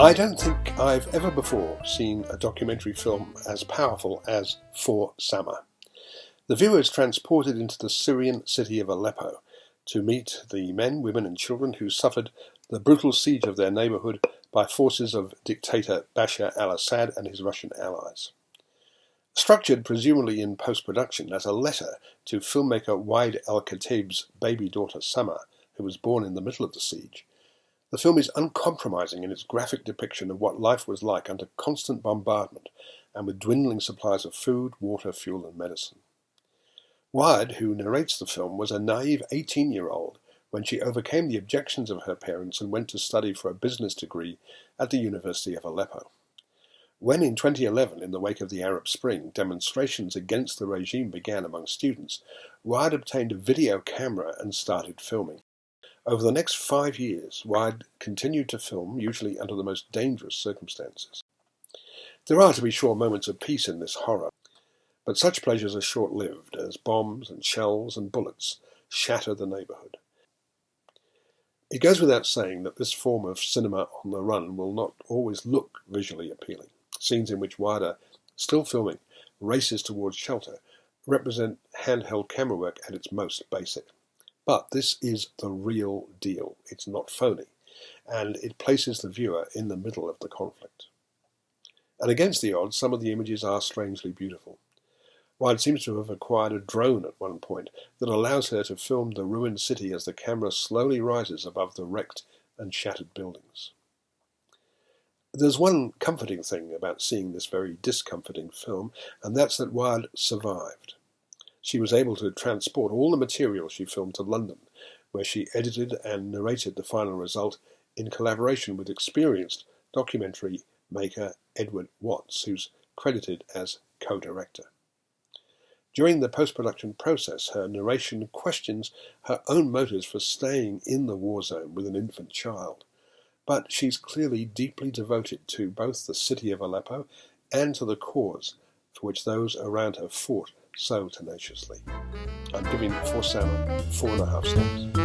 I don't think I've ever before seen a documentary film as powerful as For Sama. The viewer is transported into the Syrian city of Aleppo to meet the men, women and children who suffered the brutal siege of their neighbourhood by forces of dictator Bashar al-Assad and his Russian allies. Structured presumably in post-production as a letter to filmmaker Waid al-Khatib's baby daughter Sama, who was born in the middle of the siege, the film is uncompromising in its graphic depiction of what life was like under constant bombardment and with dwindling supplies of food, water, fuel and medicine. Waid, who narrates the film, was a naive 18-year-old when she overcame the objections of her parents and went to study for a business degree at the University of Aleppo. When in 2011, in the wake of the Arab Spring, demonstrations against the regime began among students, Waid obtained a video camera and started filming. Over the next 5 years, Waid continued to film, usually under the most dangerous circumstances. There are, to be sure, moments of peace in this horror, but such pleasures are short-lived as bombs and shells and bullets shatter the neighbourhood. It goes without saying that this form of cinema on the run will not always look visually appealing. Scenes in which Waid, still filming, races towards shelter represent handheld camera work at its most basic. But this is the real deal. It's not phony, and it places the viewer in the middle of the conflict. And against the odds, some of the images are strangely beautiful. Waid seems to have acquired a drone at one point that allows her to film the ruined city as the camera slowly rises above the wrecked and shattered buildings. There's one comforting thing about seeing this very discomforting film, and that's that Waid survived. She was able to transport all the material she filmed to London, where she edited and narrated the final result in collaboration with experienced documentary maker Edward Watts, who's credited as co-director. During the post-production process, her narration questions her own motives for staying in the war zone with an infant child, but she's clearly deeply devoted to both the city of Aleppo and to the cause for which those around her fought so tenaciously. I'm giving For Sama 4.5 stars.